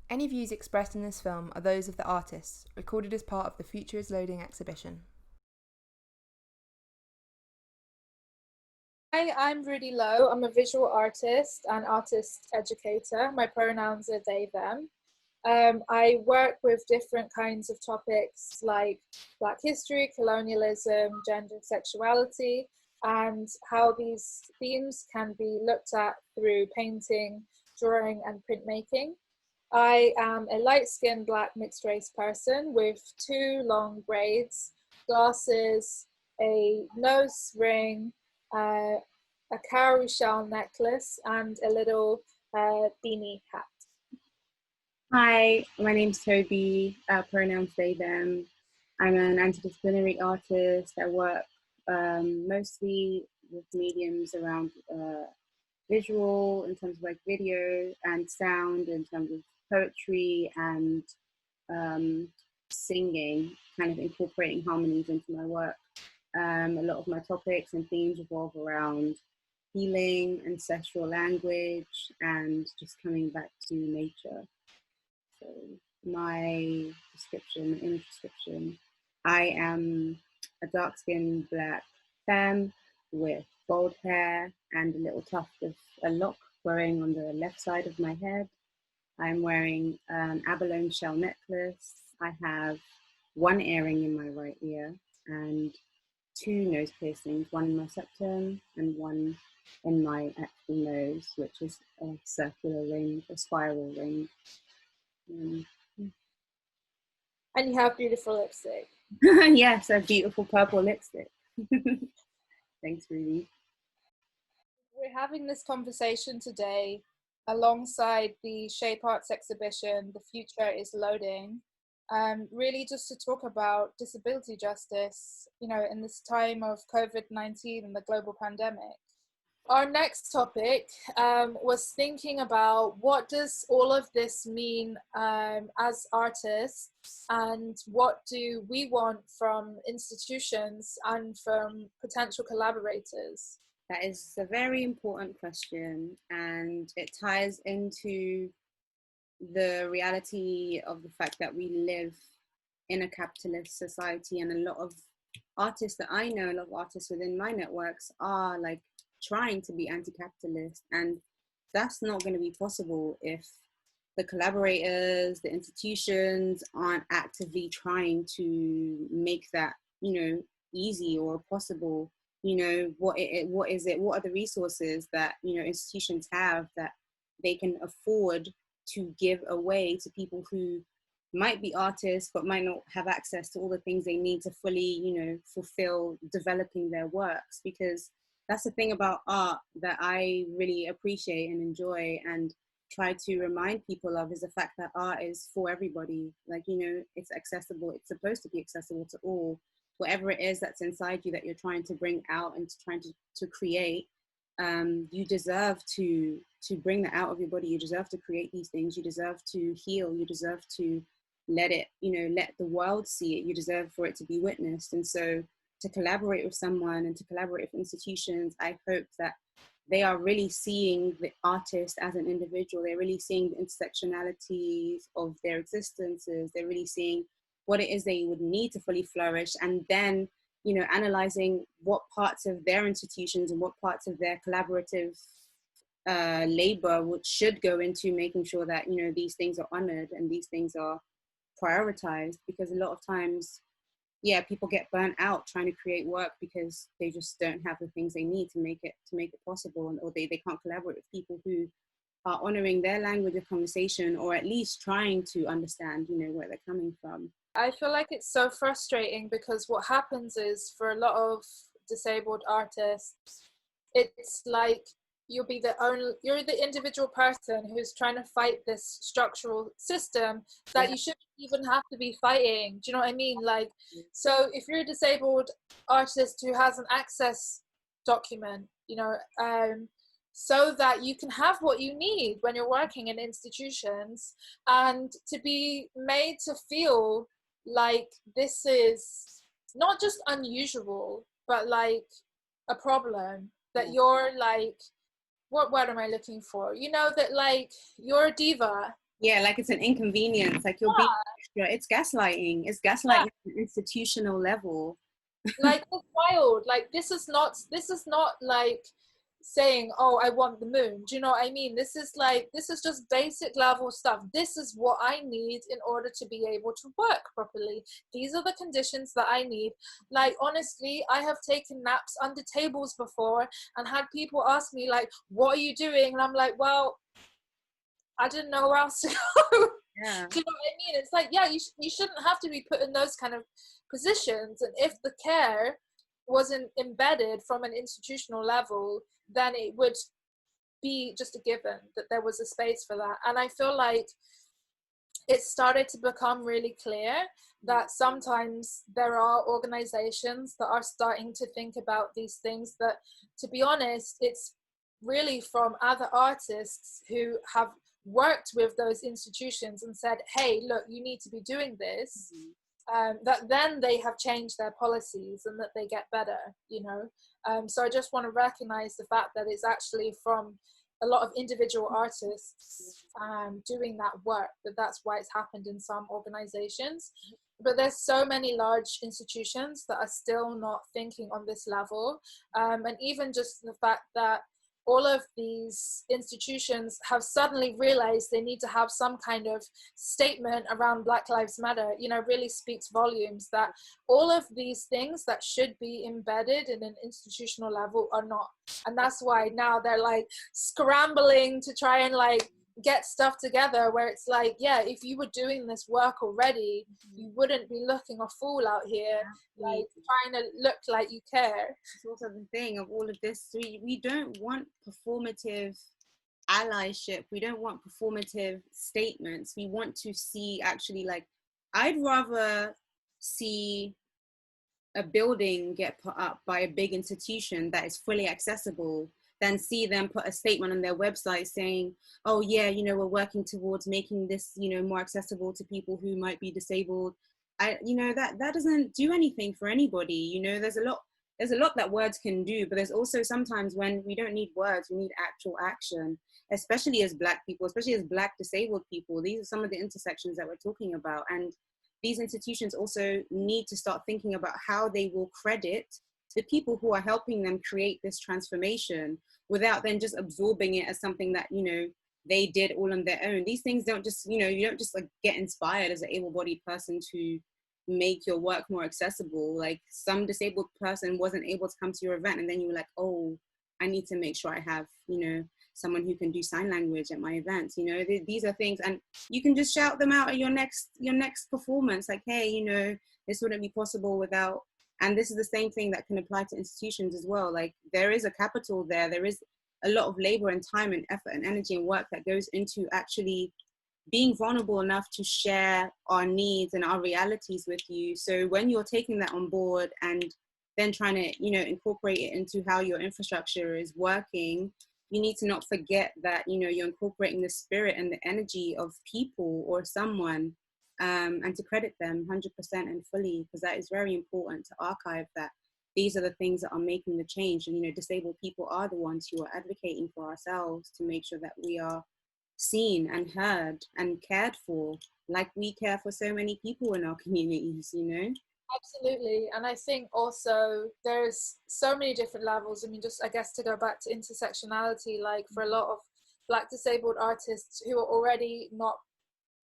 Any views expressed in this film are those of the artists, recorded as part of the Future is Loading exhibition. Hi, I'm Rudy Loewe. I'm a visual artist and artist educator. My pronouns are they, them. I work with different kinds of topics like Black history, colonialism, gender, sexuality, and how these themes can be looked at through painting, drawing, and printmaking. I am a light-skinned Black mixed-race person with two long braids, glasses, a nose ring, uh, a cowrie shell necklace, and a little beanie hat. Hi, my name's Tobi, pronouns they, them. I'm an interdisciplinary artist. I work mostly with mediums around visual, in terms of like video and sound, in terms of poetry and singing, kind of incorporating harmonies into my work. A lot of my topics and themes revolve around healing, ancestral language, and just coming back to nature. So my description, image description, I am a dark-skinned Black femme with gold hair and a little tuft of a lock growing on the left side of my head. I'm wearing an abalone shell necklace. I have one earring in my right ear and two nose piercings, one in my septum and one in my actual nose, which is a circular ring, a spiral ring. And you have beautiful lipstick. Yes, a beautiful purple lipstick. Thanks, Rudy. We're having this conversation today alongside the Shape Arts exhibition, The Future is Loading, really just to talk about disability justice, you know, in this time of COVID-19 and the global pandemic. Our next topic was thinking about what does all of this mean as artists, and what do we want from institutions and from potential collaborators? That is a very important question, and it ties into the reality of the fact that we live in a capitalist society, and a lot of artists that I know, a lot of artists within my networks are like trying to be anti-capitalist, and that's not going to be possible if the collaborators, the institutions aren't actively trying to make that, easy or possible. What is it? What are the resources that, institutions have that they can afford to give away to people who might be artists but might not have access to all the things they need to fully, fulfill developing their works? Because that's the thing about art that I really appreciate and enjoy and try to remind people of, is the fact that art is for everybody. Like, it's accessible. It's supposed to be accessible to all. Whatever it is that's inside you that you're trying to bring out and trying to create, you deserve to bring that out of your body. You deserve to create these things. You deserve to heal. You deserve to let it, let the world see it. You deserve for it to be witnessed. And so to collaborate with someone and to collaborate with institutions, I hope that they are really seeing the artist as an individual. They're really seeing the intersectionalities of their existences. They're really seeing what it is they would need to fully flourish, and then, analyzing what parts of their institutions and what parts of their collaborative labor should go into making sure that, these things are honored and these things are prioritized. Because a lot of times, people get burnt out trying to create work because they just don't have the things they need to make it possible, or they can't collaborate with people who are honoring their language of conversation, or at least trying to understand, where they're coming from. I feel like it's so frustrating because what happens is, for a lot of disabled artists, it's like you're the individual person who's trying to fight this structural system that you shouldn't even have to be fighting. Do you know what I mean? Like, so if you're a disabled artist who has an access document, so that you can have what you need when you're working in institutions, and to be made to feel like this is not just unusual, but like a problem, that you're like, what word am I looking for? That like you're a diva Yeah, like it's an inconvenience, like you're being extra. It's gaslighting. It's gaslighting at an institutional level. Like, it's wild. Like, this is not like saying, oh, I want the moon. Do you know what I mean? This is just basic level stuff. This is what I need in order to be able to work properly. These are the conditions that I need. Like, honestly, I have taken naps under tables before and had people ask me, like, what are you doing? And I'm like, well, I didn't know where else to go. Yeah. Do you know what I mean? It's like, yeah, you shouldn't have to be put in those kind of positions. And if the care wasn't embedded from an institutional level, then it would be just a given that there was a space for that. And I feel like it started to become really clear that sometimes there are organizations that are starting to think about these things that, to be honest, it's really from other artists who have worked with those institutions and said, hey, look, you need to be doing this. That then they have changed their policies and that they get better, you know. So I just want to recognize the fact that it's actually from a lot of individual artists doing that work, that's why it's happened in some organizations. But there's so many large institutions that are still not thinking on this level. And even just the fact that all of these institutions have suddenly realized they need to have some kind of statement around Black Lives Matter, you know, really speaks volumes that all of these things that should be embedded in an institutional level are not. And that's why now they're like scrambling to try and like get stuff together where it's like, yeah, if you were doing this work already, you wouldn't be looking a fool out here, like trying to look like you care. It's also the thing of all of this. We don't want performative allyship. We don't want performative statements. We want to see actually, like, I'd rather see a building get put up by a big institution that is fully accessible than see them put a statement on their website saying, oh yeah, you know, we're working towards making this, you know, more accessible to people who might be disabled. You know, that doesn't do anything for anybody. You know, there's a lot that words can do, but there's also sometimes when we don't need words, we need actual action, especially as Black people, especially as Black disabled people. These are some of the intersections that we're talking about. And these institutions also need to start thinking about how they will credit the people who are helping them create this transformation without then just absorbing it as something that, you know, they did all on their own. These things don't just, you know, you don't just like get inspired as an able-bodied person to make your work more accessible. Like some disabled person wasn't able to come to your event and then you were like, oh, I need to make sure I have, you know, someone who can do sign language at my events. You know, these are things, and you can just shout them out at your next performance, like, hey, you know, this wouldn't be possible without. And this is the same thing that can apply to institutions as well. Like there is a capital there. There is a lot of labor and time and effort and energy and work that goes into actually being vulnerable enough to share our needs and our realities with you. So when you're taking that on board and then trying to, you know, incorporate it into how your infrastructure is working, you need to not forget that, you know, you're incorporating the spirit and the energy of people or someone, and to credit them 100% and fully, because that is very important to archive that these are the things that are making the change. And, you know, disabled people are the ones who are advocating for ourselves to make sure that we are seen and heard and cared for, like we care for so many people in our communities, you know? Absolutely. And I think also there's so many different levels. I mean, just I guess to go back to intersectionality, like for a lot of Black disabled artists who are already not,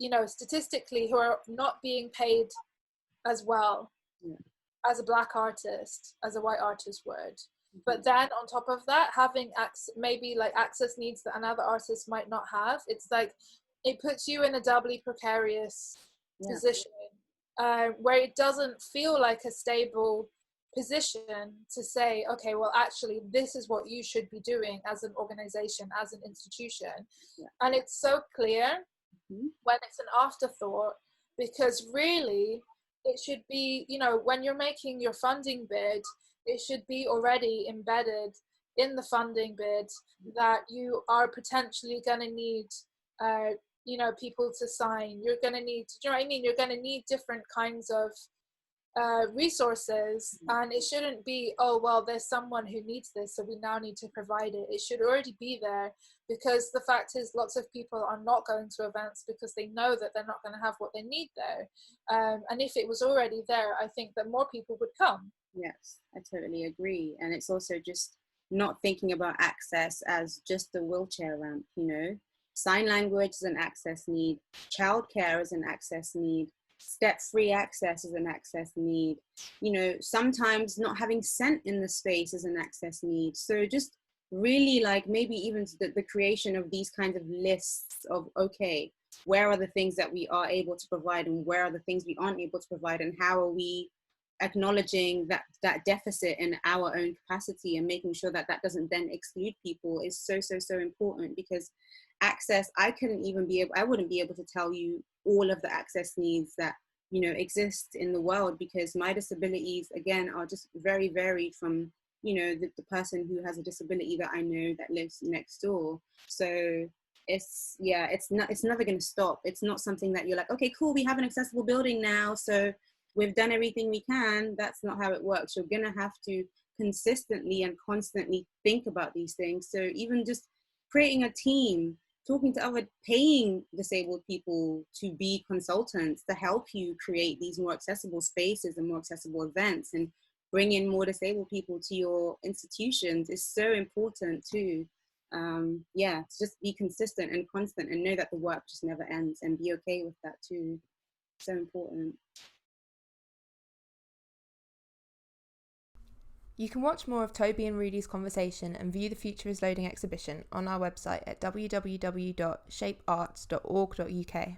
you know, statistically, who are not being paid as well as a Black artist, as a white artist would. But then on top of that, having maybe like access needs that another artist might not have, it's like it puts you in a doubly precarious position, where it doesn't feel like a stable position to say, okay, well, actually, this is what you should be doing as an organization, as an institution. And it's so clear when it's an afterthought, because really it should be, you know, when you're making your funding bid, it should be already embedded in the funding bid that you are potentially going to need, you know, people to sign. You're going to need, do you know what I mean? You're going to need different kinds of resources, and it shouldn't be, oh, well, there's someone who needs this, so we now need to provide it. It should already be there because the fact is lots of people are not going to events because they know that they're not going to have what they need there. And if it was already there, I think that more people would come. Yes, I totally agree. And it's also just not thinking about access as just the wheelchair ramp, you know. Sign language is an access need, childcare is an access need, step-free access is an access need. You know, sometimes not having scent in the space is an access need. So just really like maybe even the creation of these kinds of lists of, okay, where are the things that we are able to provide and where are the things we aren't able to provide, and how are we acknowledging that deficit in our own capacity and making sure that that doesn't then exclude people is so important. Because access, I wouldn't be able to tell you all of the access needs that, you know, exist in the world, because my disabilities again are just very varied from, you know, the person who has a disability that I know that lives next door. So it's never going to stop. It's not something that you're like, okay, cool, we have an accessible building now, so we've done everything we can. That's not how it works. You're gonna have to consistently and constantly think about these things. So even just creating a team, talking to other, paying disabled people to be consultants to help you create these more accessible spaces and more accessible events, and bring in more disabled people to your institutions is so important too. To just be consistent and constant and know that the work just never ends, and be okay with that too. So important. You can watch more of Tobi and Rudy's conversation and view the Future is Loading exhibition on our website at www.shapearts.org.uk.